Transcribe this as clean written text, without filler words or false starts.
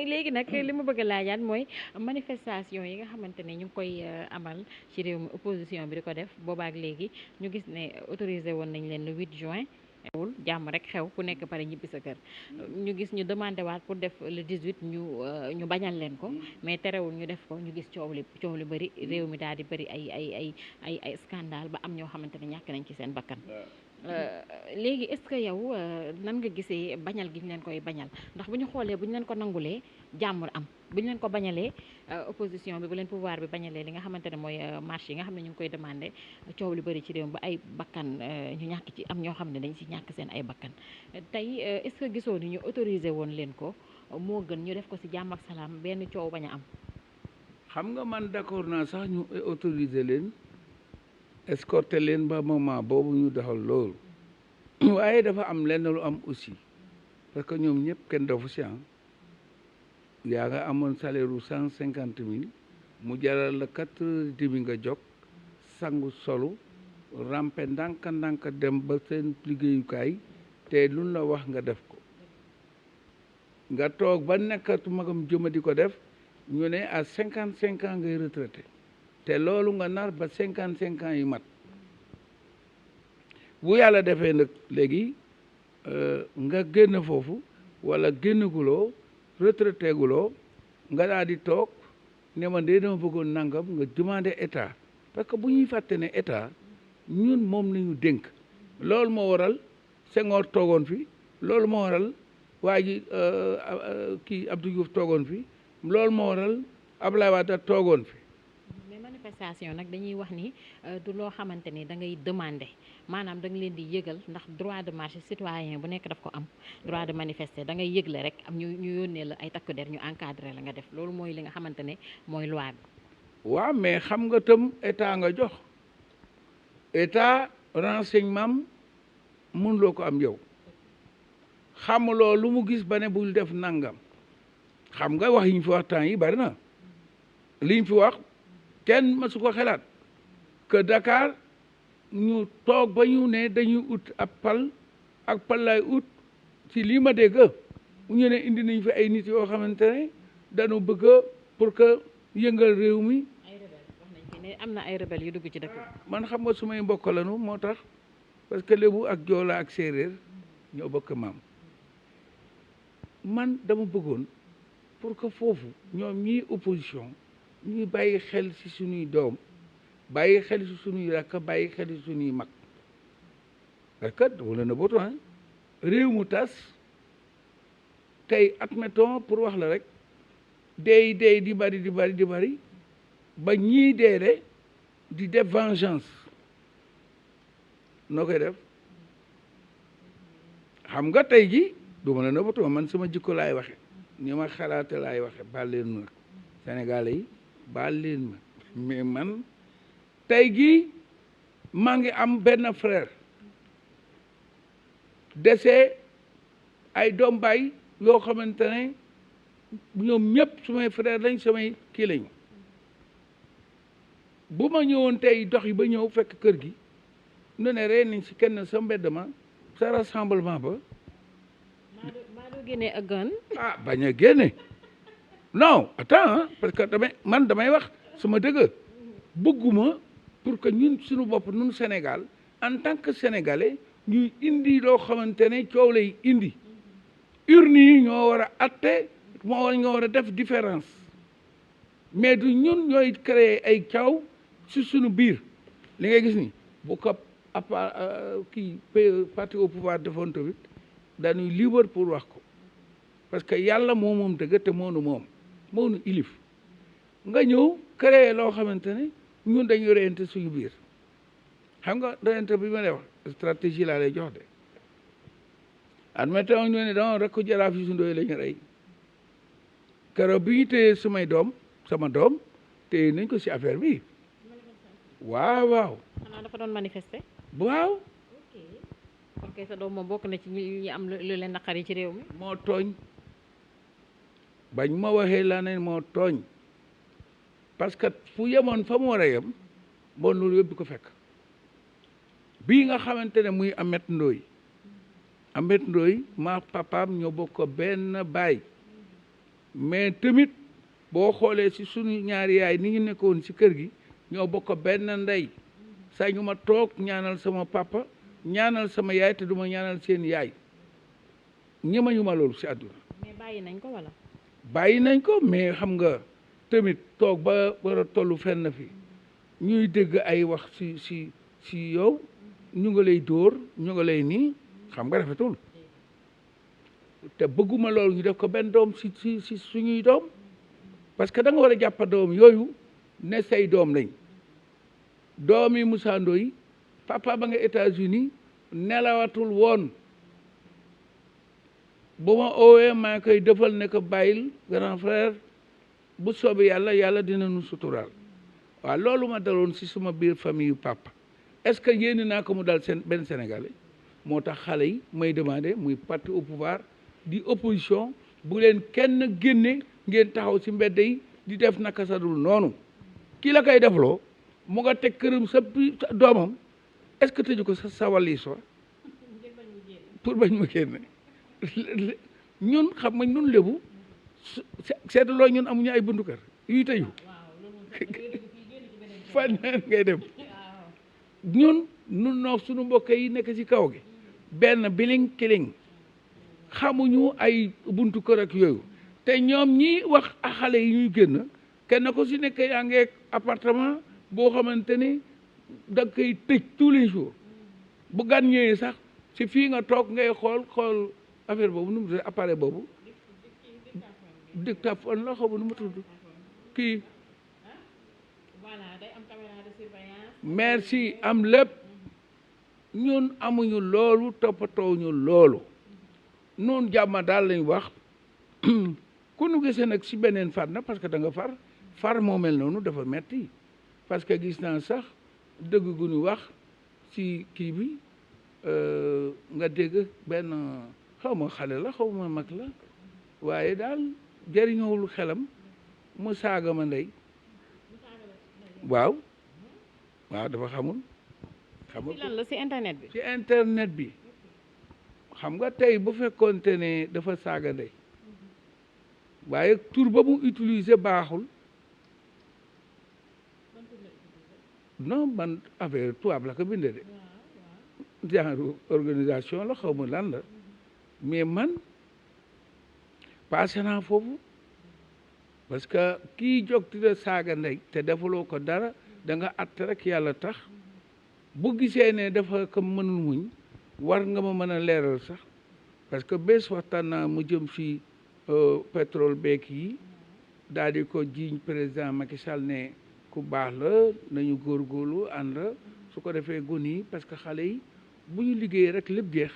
léegi nag li ma bëgg a laajaat mooy manifestation yi nga xamante ne ñu ngi koy amal ci réew mi opposition bi di ko def boobaak léegi ñu gis ne autorisé woon nañ leen le 8 juin wul jàmm rek xew ku nekk pare ñibbi sa kër ñu gis ñu demandé waat pour def le 18 ñu bañal leen ko mais terewul ñu def ko ñu gis coow li bëri réew mi daal di bëri ay scandale ba am ñoo xamante ne ñàkk nañ ci seen bakkan léegi est-ce que yow nan nga gisee bañal gi ñu leen koy bañal ndax bu ñu xoolee bu ñu leen ko nangulee jàmm am bu ñu leen ko bañalee opposition bi bu leen pouvoir bi bañalee li nga xamante ne mooy marche yi nga xam ne ñu ngi koy demandé coow li bëri ci réew mi ba ay bakkan ñu ñàkk ci am ñoo xam ne dañ ci ñàkk seen ay bakkan tey est-ce que gisoo ni ñu autorisé woon leen ko moo gën ñu def ko ci jàmm ak salaam benn coow bañ a am. xam nga man d'accord naa sax ñu autorisé leen escorté leen ba moment boobu ñu doxal loolu waaye dafa am lenn lu am aussi parce que ñoom ñëpp kenn dafa si yaa nga amoon salaire u 150 000 mu jaral la 4h30 nga jóg sangu solu rampe ndànk dem ba seen liggéeyukaay te luñ la wax nga def ko nga toog ba nekkatu magam jëma di ko def ñu ne à 55 ans ngay retraité te loolu nga nar ba 55 ans yi mat bu yàlla defee nag léegi nga génn foofu wala génnaguloo retraité guloo nga daal di toog ne man de dama bëggoon nangam nga demandé état parce que bu ñuy fàtte ne état ñun moom nañu dénk loolu moo waral Senghor toogoon fi loolu moo waral waa ji kii Abdou Diouf toogoon fi loolu moo waral Abdoulaye Wade toogoon fi. mais manifestation nag dañuy wax ni du loo xamante ni da ngay demander maanaam da nga leen di yëgal ndax droit de marche citoyen bu nekk daf ko am droit de manifester da ngay yëgle rek am ñu yónnee la ay takku der ñu encadré la nga def loolu mooy li nga xamante ne mooy loi bi. waaw mais xam nga tam état nga jox état renseignement mënuloo ko am yow xamuloo lu mu gis ba ne bul def nangam xam nga wax yi ñu fi wax temps yi bari na liñ fi wax kenn mësu ko xalaat que Dakar ñu toog ba ñu ne dañuy ut ab pal ak pal lay ut ci lii ma dégg ñu ne indi nañ fi ay nit yoo xamante ne dañu bëgg pour que yëngal réew mi. ay rebelle wax nañ fi ne am na ay rebelle yu dugg ci dëkk man xam nga su may mbokk lañu moo tax parce que lébu ak joola ak séeréer ñoo bokk maam man dama bëggoon pour que foofu ñoom ñii opposition ñuy bàyyi xel ci suñuy doom bàyyi xel ci suñuy rakk bàyyi xel ci suñuy mag parce que wala na boto réew mu tas tey admettons pour wax la rek dey di bari ba ñii deede di def vengeance noo koy def xam nga tey ji du ma la na boto man sama jikko laay waxe ni ma xalaate laay waxe baal leen ma Sénégalais yi baal leen ma mais man tey jii maa ngi am benn frère dese ay doom baay yoo xamante ne ñoom ñëpp sumay frère lañ samay kii lañu bu ma ñëwoon tey dox yi ba ñëw fekk kër gi nu ne ree nañ si kenn sa mbedd ma sa rassemblement ba maa doo génnee ak gan ah bañ a génne non attends parce que damay wax sama dëgg bëgguma pour que ñun suñu bopp ñun Sénégal en tant que sénégalais ñuy indi loo xamante ne coow lay indi urne yi ñoo war a atte ñoo war a def différence mais du ñun ñooy créer ay caaw si suñu biir li ngay gis ni bu ko kii parti au pouvoir defoon tamit dañuy libre pour wax ko parce que yàlla moo moom dëgg te moonu ilif nga ñëw créer loo xamante ne ñun dañuy reyante suñu biir xam nga reyante bi ma lay wax stratégie laa lay jox de admettons ñu ne dama rek ko Jaraf Youssou Ndoye la ñu rey keroog bi ñu téye sama doom téye nañ ko si affaire bi waaw. xanaa dafa doon manifester. waaw. ok sa doom moom bokk na ci ñi am lu leen naqari ci réew mi. moo tooñ bañ ma waxee laa ne moo tooñ parce que fu yemoon fa mu war a yem bon loolu yëpp ko fekk bii nga xamante ne muy Amet Ndoye maa papaam ñoo bokk benn baay mais tamit boo xoolee ci suñu ñaari yaay ni ñu nekkoon ci kër gi ñoo bokk benn ndey sañu ma toog ñaanal sama papa ñaanal sama yaay te duma ñaanal seen yaay ñemañu ma loolu ci àdduna. mais bàyyi nañ ko wala. bàyyi nañ ko mais xam nga tamit toog ba war a tollu fenn fi ñuy dégg ay wax ci yow ñu nga lay dóor ñu nga lay nii xam nga rafetul te bëgguma loolu ñu def ko benn doom ci suñuy doom parce que da nga war a jàppa doom yooyu ne say doom lañ doomi Moussa Ndoye papa ba nga États-Unis nelawatul woon bu ma oowee maa koy defal ne ko bàyyil grand frère bu soobee yàlla dina nu suturaal waaw loolu ma daloon ci suma biir famille yu papa est-ce que yéene naa ko mu dal benn Sénégalais moo tax xale yi may demander muy parti au pouvoir di opposition bu leen kenn génne ngeen taxaw ci mbedd yi di def naka sadul noonu kii la koy defloo mu nga teg këram sa doomam est-ce que tëju ko sa sawali so pour bañ ma génne ñun xam nga ñun lébu seetaloo ñun amuñu ay buntu kër yuy tëju fan ngay dem ñun noo suñu mbokk yi nekk ci kaw gi benn biling kiling xamuñu ay buntu kër ak yooyu te ñoom ñi wax ak xale yi ñuy génn kenn ko ci nekk yaa ngi appartement boo xamante ni da koy tëj tous les jours bu gan ñëwee sax ci fii nga toog ngay xool affaire boobu nu mu tudd appareil boobu dictaphone la xaw ma nu mu tudd kii merci am lépp ñun amuñu loolu toppatoo ñu loolu noonu jàmm daal lañ wax ku nu gisee nag ci beneen fànn parce que da nga far moo mel noonu dafa metti parce que gis naa sax dëgg gu ñu wax ci kii bi nga dégg benn xaw ma xale la xaw ma mag la waaye daal jëriñoowul xelam mu saaga ma ndey waaw dafa xamul lan la ci internet bi. ci internet bi xam nga tey bu fekkoonte ne dafa saaga ndey waaye tur ba mu utiliser baaxul non man affaire tubaab la ko bindee de genre organisation la xaw ma lan la mais man passé naa foofu parce que kii jóg ti de saaga ndey te defaloo ko dara da nga att rek yàlla tax bu gisee ne dafa ko mënul muñ war nga ma mën a leeral sax parce que bés waxtaan naa mu jëm ci pétrole beek yi daal di ko jiiñ président Macky Sall ne ku baax la nañu góorgóorlu ànd su ko defee gon yi parce que xale yi bu ñu liggéey rek lépp jeex